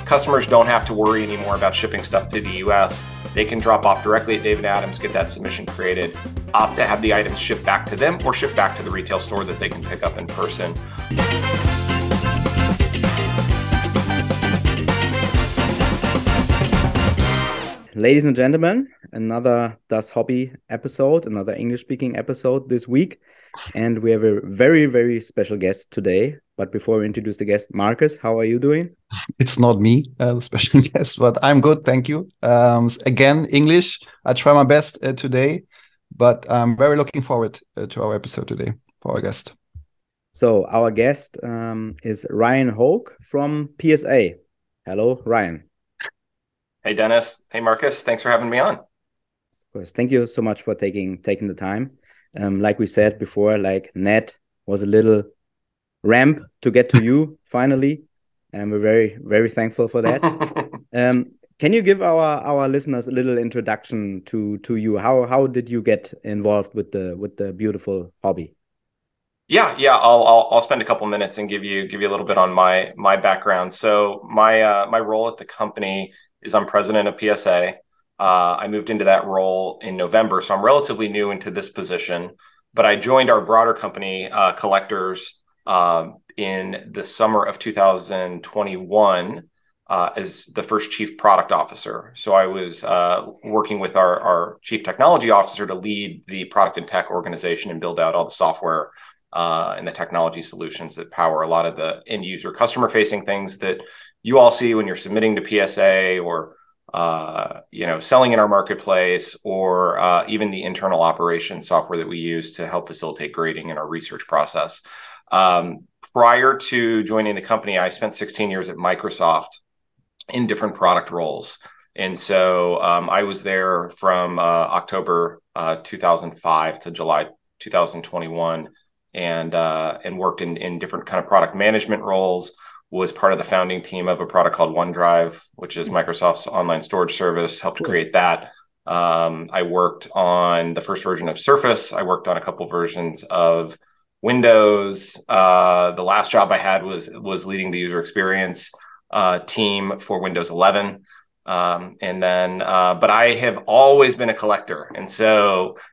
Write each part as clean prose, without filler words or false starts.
customers don't have to worry anymore about shipping stuff to the US. They can drop off directly at David Adams, get that submission created, opt to have the items shipped back to them or shipped back to the retail store that they can pick up in person. Ladies and gentlemen, another Das Hobby episode, another English-speaking episode this week. And we have a very, very special guest today. But before we introduce the guest, Marcus, how are you doing? It's not me, the special guest, but I'm good, thank you. Again, English, I try my best today, but I'm very looking forward to our episode today for our guest. So our guest is Ryan Hoge from PSA. Hello, Ryan. Hey, Dennis. Hey, Marcus. Thanks for having me on. Of course. Thank you so much for taking the time. Like we said before, like Ned was a little ramp to get to you finally, and we're very, very thankful for that. Can you give our listeners a little introduction to you? How did you get involved with the beautiful hobby? Yeah. I'll spend a couple minutes and give you a little bit on my background. So my role at the company is I'm president of PSA. I moved into that role in November, so I'm relatively new into this position. But I joined our broader company, Collectors, in the summer of 2021 as the first chief product officer. So I was working with our chief technology officer to lead the product and tech organization and build out all the software and the technology solutions that power a lot of the end user customer facing things that you all see when you're submitting to PSA or selling in our marketplace, or even the internal operations software that we use to help facilitate grading in our research process. Prior to joining the company, I spent 16 years at Microsoft in different product roles. And so I was there from October 2005 to July 2021 and worked in different kind of product management roles. Was part of the founding team of a product called OneDrive, which is Microsoft's online storage service, helped create that. I worked on the first version of Surface. I worked on a couple versions of Windows. The last job I had was leading the user experience team for Windows 11. But I have always been a collector. And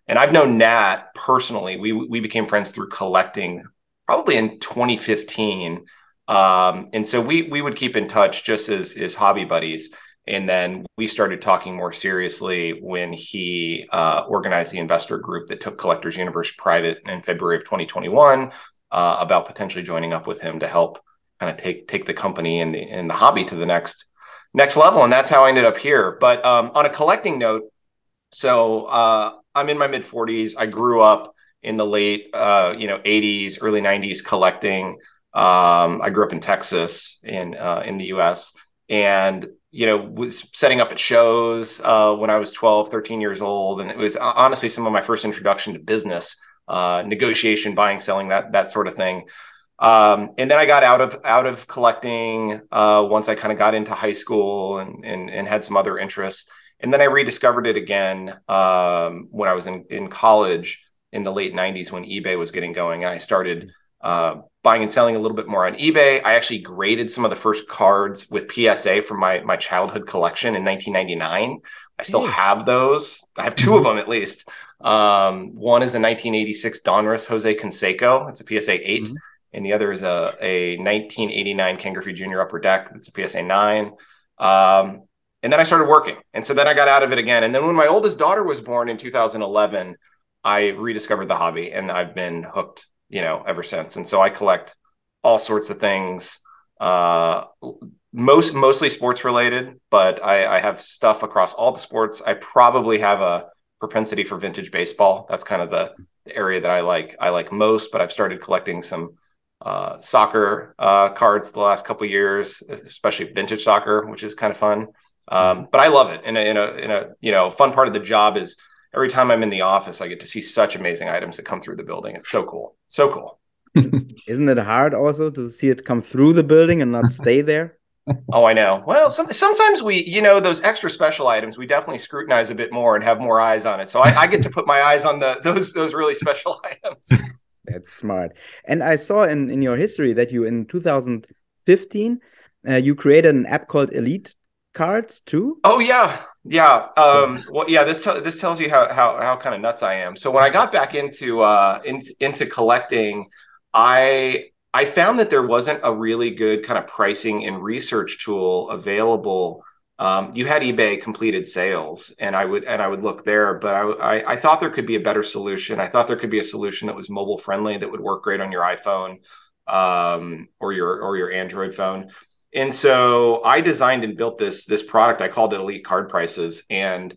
I've known Nat personally. We became friends through collecting probably in 2015. And so we would keep in touch just as hobby buddies. And then we started talking more seriously when he organized the investor group that took Collectors Universe private in February of 2021 about potentially joining up with him to help kind of take the company and the hobby to the next level. And that's how I ended up here. But on a collecting note, so I'm in my mid 40s. I grew up in the late 80s, early 90s collecting. I grew up in Texas in the US, and was setting up at shows when I was 12, 13 years old. And it was honestly some of my first introduction to business, negotiation, buying, selling, that sort of thing. And then I got out of collecting once I kind of got into high school and had some other interests. And then I rediscovered it again when I was in college in the late 90s when eBay was getting going. And I started buying and selling a little bit more on eBay. I actually graded some of the first cards with PSA from my childhood collection in 1999. I still have those. I have two of them at least. One is a 1986 Donruss Jose Canseco. It's a PSA 8. Mm-hmm. And the other is a 1989 Ken Griffey Jr. Upper Deck. It's a PSA 9. And then I started working. And so then I got out of it again. And then when my oldest daughter was born in 2011, I rediscovered the hobby, and I've been hooked ever since. And so I collect all sorts of things, mostly sports related, but I have stuff across all the sports. I probably have a propensity for vintage baseball. That's kind of the area that I like most, but I've started collecting some soccer cards the last couple of years, especially vintage soccer, which is kind of fun. But I love it. And in a fun part of the job is every time I'm in the office, I get to see such amazing items that come through the building. It's so cool. So cool. Isn't it hard also to see it come through the building and not stay there? Oh, I know. Well, sometimes we, those extra special items, we definitely scrutinize a bit more and have more eyes on it. So I get to put my eyes on those really special items. That's smart. And I saw in your history that you in 2015 you created an app called Elite Cards too. Oh yeah, yeah. Well, yeah. This tells you how kind of nuts I am. So when I got back into collecting, I found that there wasn't a really good kind of pricing and research tool available. You had eBay completed sales, and I would look there, but I thought there could be a better solution. I thought there could be a solution that was mobile friendly, that would work great on your iPhone, or your Android phone. And so I designed and built this product. I called it Elite Card Prices, and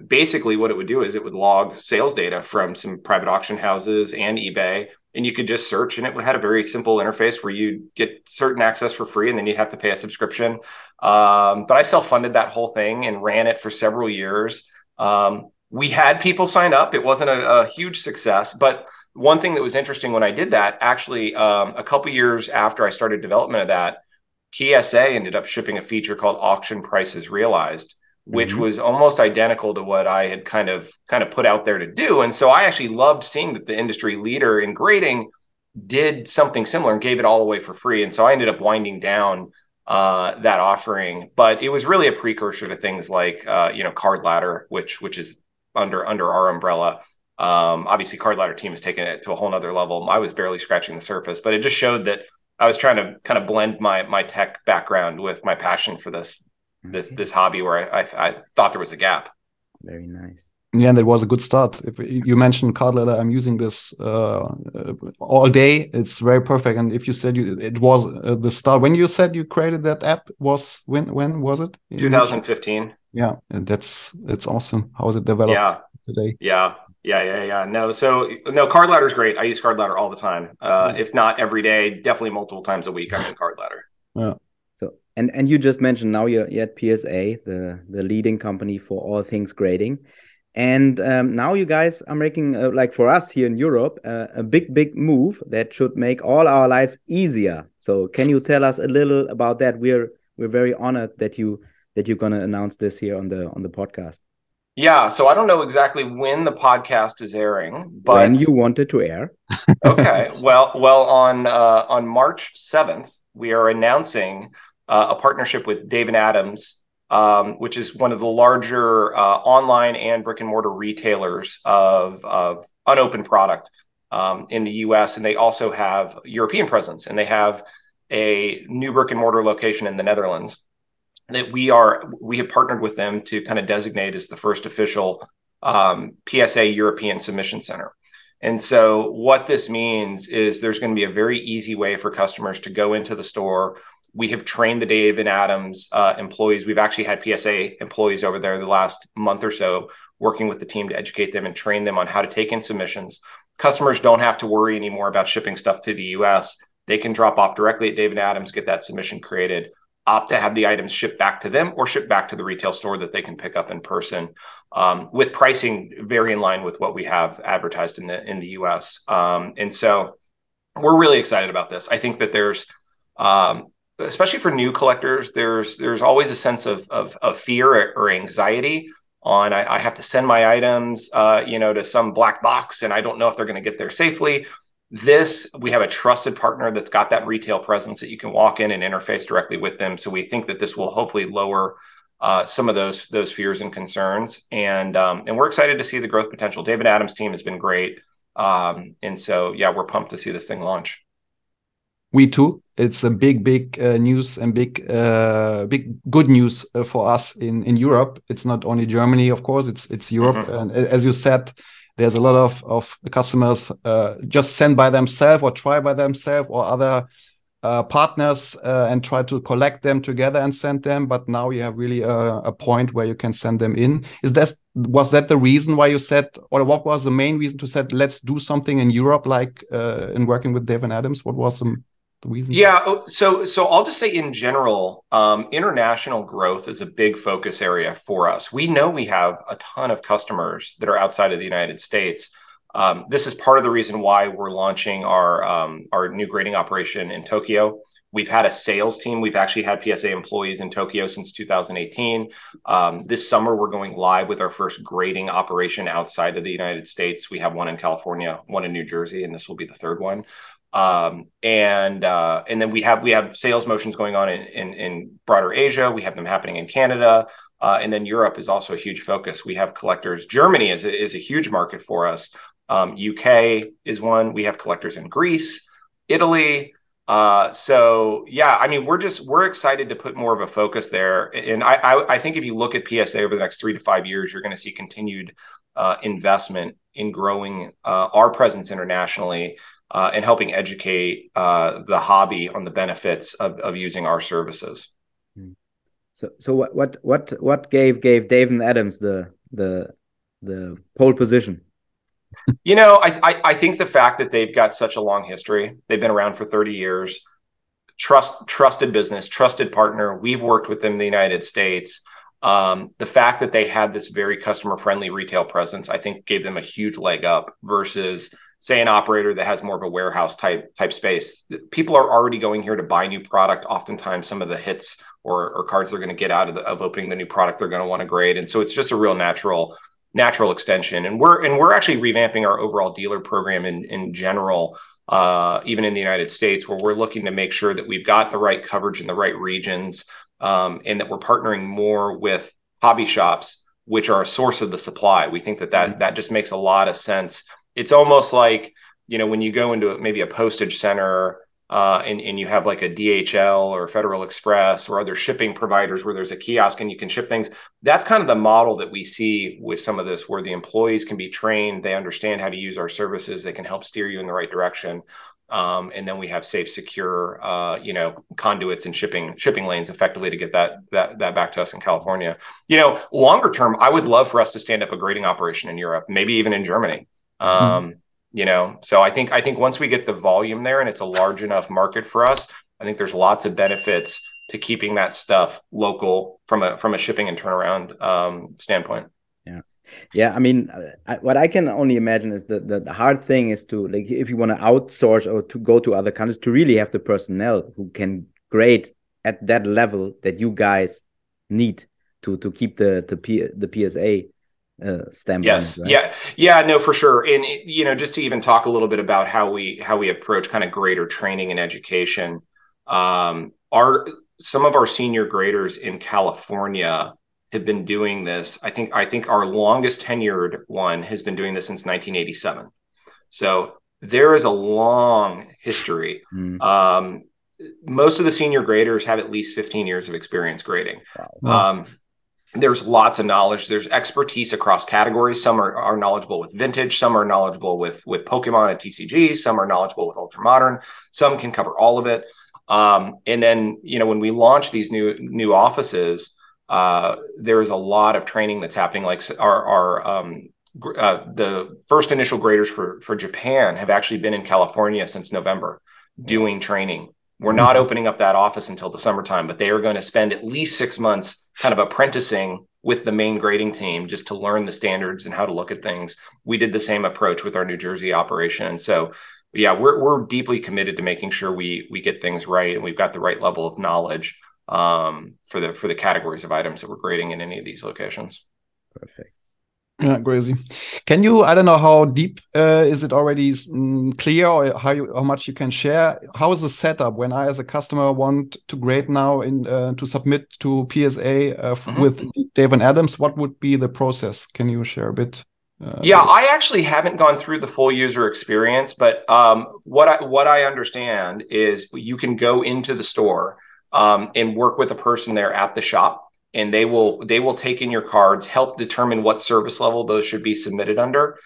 basically what it would do is it would log sales data from some private auction houses and eBay, and you could just search, and it had a very simple interface where you get certain access for free, and then you'd have to pay a subscription. But I self-funded that whole thing and ran it for several years. We had people sign up. It wasn't a huge success, but one thing that was interesting when I did that, actually, a couple years after I started development of that, PSA ended up shipping a feature called Auction Prices Realized, which was almost identical to what I had kind of put out there to do. And so I actually loved seeing that the industry leader in grading did something similar and gave it all away for free. And so I ended up winding down that offering, but it was really a precursor to things like Card Ladder, which is under our umbrella. Obviously, Card Ladder team has taken it to a whole nother level. I was barely scratching the surface, but it just showed that I was trying to kind of blend my tech background with my passion for this hobby where I thought there was a gap. Very nice. Yeah, and it was a good start. If you mentioned Card Ladder, I'm using this all day. It's very perfect. And if you said it was the start, when you said you created that app, was when was it? 2015. Yeah, and that's awesome. How is it developed today? Yeah. No, Card Ladder is great. I use Card Ladder all the time. If not every day, definitely multiple times a week, I'm in Card Ladder. Yeah. So and you just mentioned now you're at PSA, the leading company for all things grading. And now you guys are making, like for us here in Europe, a big move that should make all our lives easier. So can you tell us a little about that? We're very honored that you're going to announce this here on the podcast. Yeah, so I don't know exactly when the podcast is airing, but when you want it to air. Okay, well, on March 7th, we are announcing a partnership with Dave & Adams, which is one of the larger online and brick and mortar retailers of unopened product in the US. And they also have European presence, and they have a new brick and mortar location in the Netherlands that we have partnered with them to kind of designate as the first official PSA European submission center. And so what this means is there's going to be a very easy way for customers to go into the store. We have trained the Dave & Adams employees. We've actually had PSA employees over there the last month or so working with the team to educate them and train them on how to take in submissions. Customers don't have to worry anymore about shipping stuff to the US. They can drop off directly at Dave & Adams, get that submission created, opt to have the items shipped back to them or shipped back to the retail store that they can pick up in person, with pricing very in line with what we have advertised in the US. And so we're really excited about this. I think that there's, especially for new collectors, there's always a sense of fear or anxiety on I have to send my items to some black box and I don't know if they're going to get there safely. We have a trusted partner that's got that retail presence that you can walk in and interface directly with them. So we think that this will hopefully lower some of those fears and concerns. And we're excited to see the growth potential. Dave & Adams' team has been great. And so, yeah, we're pumped to see this thing launch. We too. It's a big news and big good news for us in Europe. It's not only Germany, of course. It's Europe, and as you said, there's a lot of customers just send by themselves or try by themselves or other partners and try to collect them together and send them. But now you have really a point where you can send them in. Was that the reason why you said, or what was the main reason to said, let's do something in Europe, like in working with Dave & Adams? What was the reason? Yeah, so I'll just say in general, international growth is a big focus area for us. We know we have a ton of customers that are outside of the United States. This is part of the reason why we're launching our new grading operation in Tokyo. We've had a sales team. We've actually had PSA employees in Tokyo since 2018. This summer, we're going live with our first grading operation outside of the United States. We have one in California, one in New Jersey, and this will be the third one. And then we have sales motions going on in broader Asia. We have them happening in Canada, and then Europe is also a huge focus. We have collectors. Germany is a huge market for us. UK is one. We have collectors in Greece, Italy. So yeah, I mean, we're excited to put more of a focus there. And I think if you look at PSA over the next 3 to 5 years, you're going to see continued investment in growing our presence internationally, and helping educate the hobby on the benefits of using our services. So what gave Dave and Adams the pole position? You know, I think the fact that they've got such a long history, they've been around for 30 years, trusted business, trusted partner. We've worked with them in the United States. The fact that they had this very customer-friendly retail presence, I think gave them a huge leg up versus, say, an operator that has more of a warehouse type space. People are already going here to buy new product. Oftentimes, some of the hits or cards they're going to get out of opening the new product, they're going to want to grade. And so it's just a real natural extension. And we're actually revamping our overall dealer program in general, even in the United States, where we're looking to make sure that we've got the right coverage in the right regions, and that we're partnering more with hobby shops, which are a source of the supply. We think that just makes a lot of sense. It's almost like, you know, when you go into maybe a postage center, and you have like a DHL or Federal Express or other shipping providers where there's a kiosk and you can ship things. That's kind of the model that we see with some of this, where the employees can be trained, they understand how to use our services, they can help steer you in the right direction. And then we have safe, secure, conduits and shipping lanes effectively to get that back to us in California. You know, longer term, I would love for us to stand up a grading operation in Europe, maybe even in Germany. You know, so I think once we get the volume there and it's a large enough market for us, I think there's lots of benefits to keeping that stuff local from a shipping and turnaround standpoint. Yeah. I mean, what I can only imagine is the hard thing is to, like, if you want to outsource or to go to other countries, to really have the personnel who can grade at that level that you guys need to keep the PSA stamp. Yes. On it, right? Yeah, no, for sure. And you know, just to even talk a little bit about how we approach kind of grader training and education, some of our senior graders in California have been doing this. I think our longest tenured one has been doing this since 1987. So there is a long history. Most of the senior graders have at least 15 years of experience grading. Wow. There's lots of knowledge. There's expertise across categories. Some are knowledgeable with vintage. Some are knowledgeable with Pokemon and TCG. Some are knowledgeable with ultramodern. Some can cover all of it. And then, you know, when we launch these new offices, there is a lot of training that's happening. Like the first initial graders for Japan have actually been in California since November doing training. We're not opening up that office until the summertime, but they are going to spend at least 6 months kind of apprenticing with the main grading team just to learn the standards and how to look at things. We did the same approach with our New Jersey operation. And so, yeah, we're deeply committed to making sure we get things right and we've got the right level of knowledge for the categories of items that we're grading in any of these locations. Perfect. Yeah, crazy. Can you, I don't know how deep is it already clear, or how much you can share? How is the setup when I, as a customer, want to grade now to submit to PSA with Dave and Adams? What would be the process? Can you share a bit? I actually haven't gone through the full user experience, but what I understand is you can go into the store and work with a person there at the shop. And they will take in your cards, help determine what service level those should be submitted under,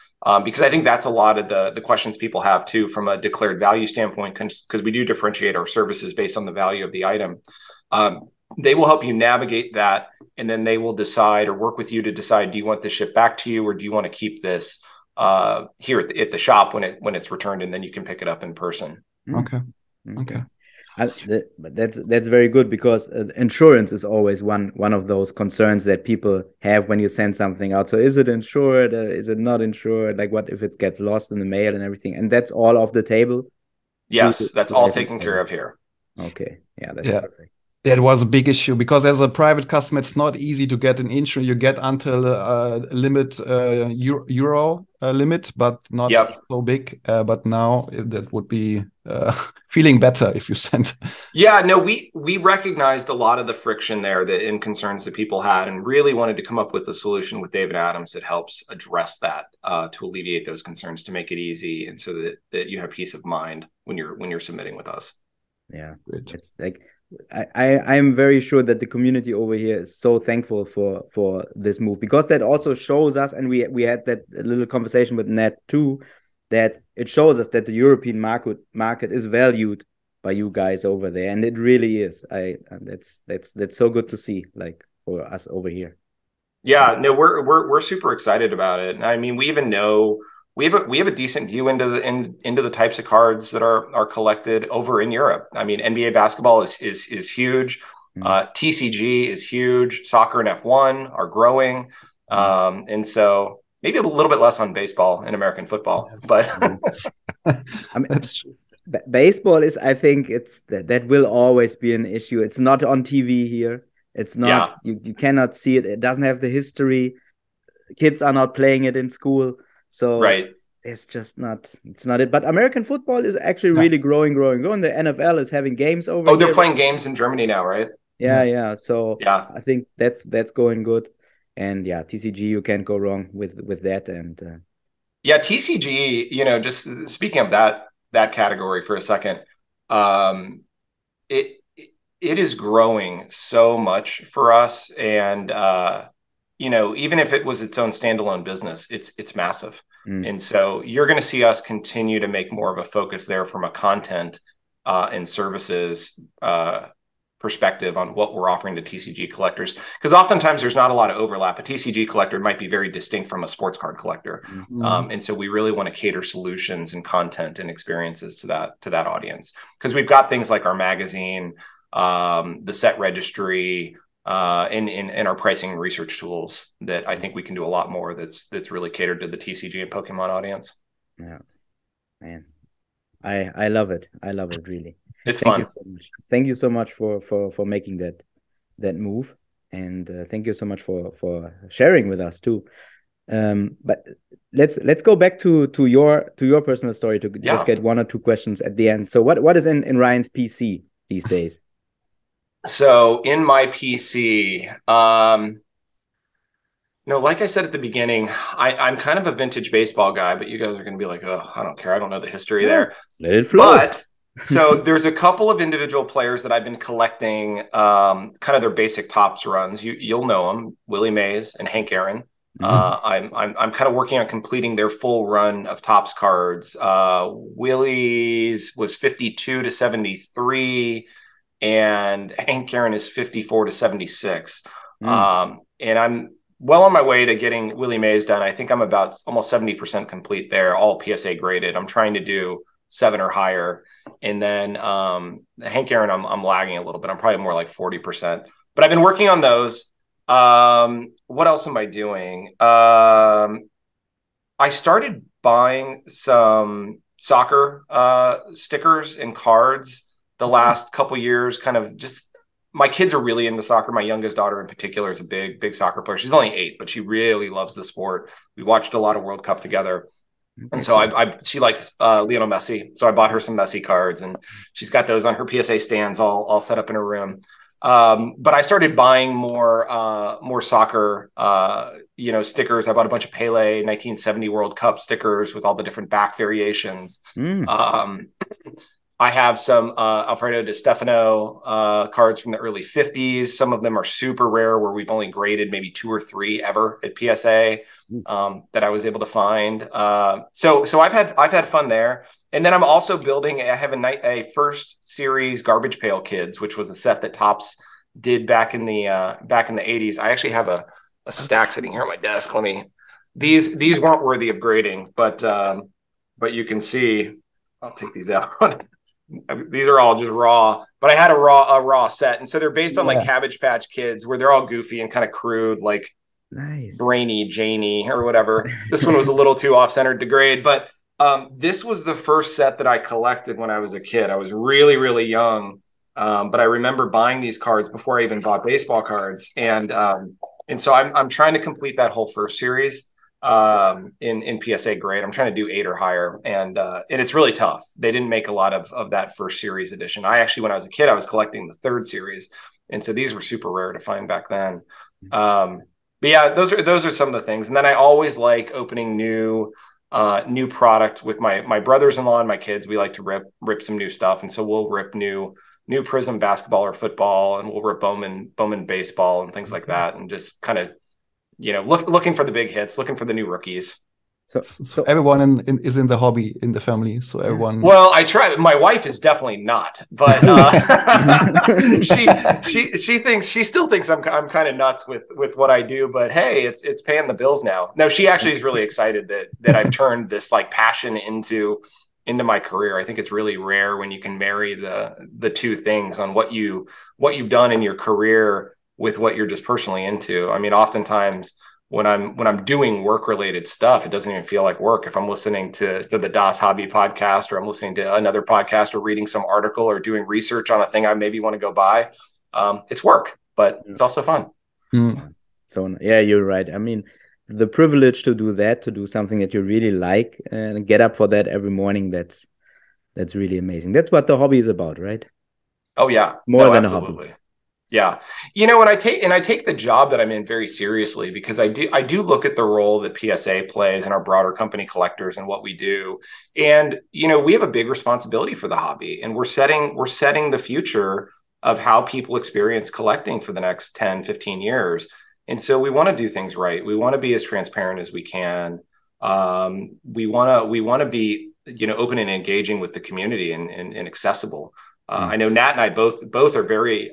because I think that's a lot of the questions people have too from a declared value standpoint, because we do differentiate our services based on the value of the item. They will help you navigate that, and then they will decide or work with you to decide, do you want this shipped back to you, or do you want to keep this here at the shop when it's returned, and then you can pick it up in person. Okay. But that's very good, because insurance is always one of those concerns that people have when you send something out. So is it insured? Is it not insured? Like, what if it gets lost in the mail and everything? And that's all off the table? Yes, that's all taken care of here. Okay. Yeah, that's perfect. That was a big issue because as a private customer, it's not easy to get an insurance. You get until a limit euro limit, but not so big. But now that would be feeling better if you sent. Yeah, no, we recognized a lot of the friction there and concerns that people had, and really wanted to come up with a solution with David Adams that helps address that to alleviate those concerns, to make it easy, and so that you have peace of mind when you're submitting with us. Yeah, it's like I'm very sure that the community over here is so thankful for this move, because that also shows us, and we had that little conversation with Ned too, that it shows us that the European market is valued by you guys over there, and it really is. That's so good to see, like, for us over here. Yeah, no, we're super excited about it. I mean, we even know we have a decent view into the types of cards that are collected over in Europe. I mean, NBA basketball is huge. TCG is huge. Soccer and F1 are growing, and so maybe a little bit less on baseball and American football, but I mean, that's true. Baseball is, I think, it's that will always be an issue. It's not on TV here. It's not. Yeah. You cannot see it. It doesn't have the history. Kids are not playing it in school. So it's just not. It's not it. But American football is actually really growing. The NFL is having games over. Oh, they're playing games in Germany now, right? Yeah, yeah. So I think that's going good. And TCG, you can't go wrong with that. And TCG. You know, just speaking of that category for a second, it is growing so much for us, and you know, even if it was its own standalone business, it's massive. And so you're going to see us continue to make more of a focus there from a content and services perspective on what we're offering to TCG collectors, because oftentimes there's not a lot of overlap. A TCG collector might be very distinct from a sports card collector, and so we really want to cater solutions and content and experiences to that audience, because we've got things like our magazine, the set registry, and our pricing and research tools that I think we can do a lot more that's really catered to the TCG and Pokemon audience. Yeah, man, I love it. I love it, really. It's fun. Thank you so much. Thank you so much for making that move, and thank you so much for sharing with us too. But let's go back to your personal story to just get one or two questions at the end. So what is in Ryan's PC these days? So in my PC, like I said at the beginning, I'm kind of a vintage baseball guy, but you guys are going to be like, oh, I don't care. I don't know the history there. Let it flow. But so there's a couple of individual players that I've been collecting, kind of their basic tops runs. You'll know them, Willie Mays and Hank Aaron. I'm kind of working on completing their full run of tops cards. Willie's was 52 to 73, and Hank Aaron is 54 to 76. And I'm well on my way to getting Willie Mays done. I think I'm about almost 70% complete there, all PSA graded. I'm trying to do 7 or higher. And then Hank Aaron, I'm lagging a little bit. I'm probably more like 40%. But I've been working on those. What else am I doing? I started buying some soccer stickers and cards the last couple years. Kind of just, my kids are really into soccer. My youngest daughter in particular is a big soccer player. She's only 8, but she really loves the sport. We watched a lot of World Cup together. And so she likes Lionel Messi. So I bought her some Messi cards, and she's got those on her PSA stands all set up in her room. But I started buying more soccer, stickers. I bought a bunch of Pele 1970 World Cup stickers with all the different back variations. I have some Alfredo Di Stefano cards from the early 50s. Some of them are super rare, where we've only graded maybe 2 or 3 ever at PSA that I was able to find. So I've had fun there. And then I'm also building. I have a first series Garbage Pail Kids, which was a set that Topps did back in the 80s. I actually have a stack sitting here on my desk. These weren't worthy of grading, but you can see. I'll take these out. These are all just raw, but I had a raw set, and so they're based on like Cabbage Patch Kids, where they're all goofy and kind of crude, like Brainy Janie or whatever. This one was a little too off-centered to grade, but this was the first set that I collected when I was a kid. I was really, really young, But I remember buying these cards before I even bought baseball cards, and so I'm trying to complete that whole first series in PSA grade. I'm trying to do 8 or higher, and it's really tough. They didn't make a lot of that first series edition. I actually, when I was a kid, I was collecting the 3rd series, and so these were super rare to find back then. But yeah, those are some of the things. And then I always like opening new product with my brothers-in-law and my kids. We like to rip some new stuff, and so we'll rip new Prism basketball or football, and we'll rip Bowman baseball and things like that, and just kind of, looking for the big hits, looking for the new rookies. So everyone is in the hobby in the family. So everyone. Well, I try. My wife is definitely not, but she still thinks I'm kind of nuts with what I do. But hey, it's paying the bills now. No, she actually is really excited that I've turned this like passion into my career. I think it's really rare when you can marry the two things on what you've done in your career with what you're just personally into. I mean, oftentimes when I'm doing work-related stuff, it doesn't even feel like work. If I'm listening to the Das Hobby podcast, or I'm listening to another podcast, or reading some article, or doing research on a thing I maybe want to go buy, it's work, but it's also fun. So yeah, you're right. I mean, the privilege to do something that you really like and get up for that every morning, that's really amazing. That's what the hobby is about, right? Oh yeah, more than absolutely. A hobby. Yeah. And I take the job that I'm in very seriously, because I do look at the role that PSA plays in our broader company collectors and what we do. And, we have a big responsibility for the hobby, and we're setting the future of how people experience collecting for the next 10, 15 years. And so we want to do things right. We want to be as transparent as we can. We want to be, open and engaging with the community and accessible. I know Nat and I both are very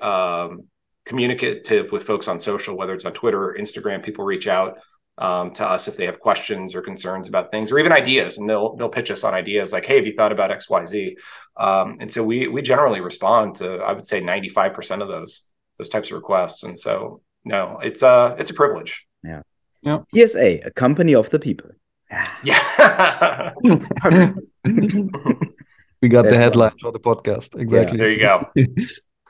communicative with folks on social, whether it's on Twitter or Instagram. People reach out to us if they have questions or concerns about things, or even ideas, and they'll pitch us on ideas like, hey, have you thought about XYZ? And so we generally respond to, I would say, 95% of those types of requests. And so no, it's a privilege. Yeah. PSA, a company of the people. Yeah. We got the headline for the podcast. Exactly. Yeah, there you go.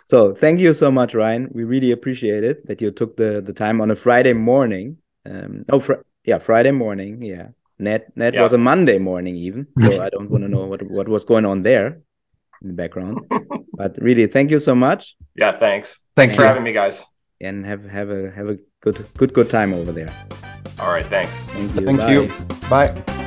So thank you so much, Ryan. We really appreciate it that you took the time on a Friday morning. Friday morning. Yeah. Net was a Monday morning even. So I don't want to know what was going on there in the background. But really, thank you so much. Yeah, thanks. Thanks for having me, guys. And have a good time over there. All right, thanks. Thank you. Thank you. Bye.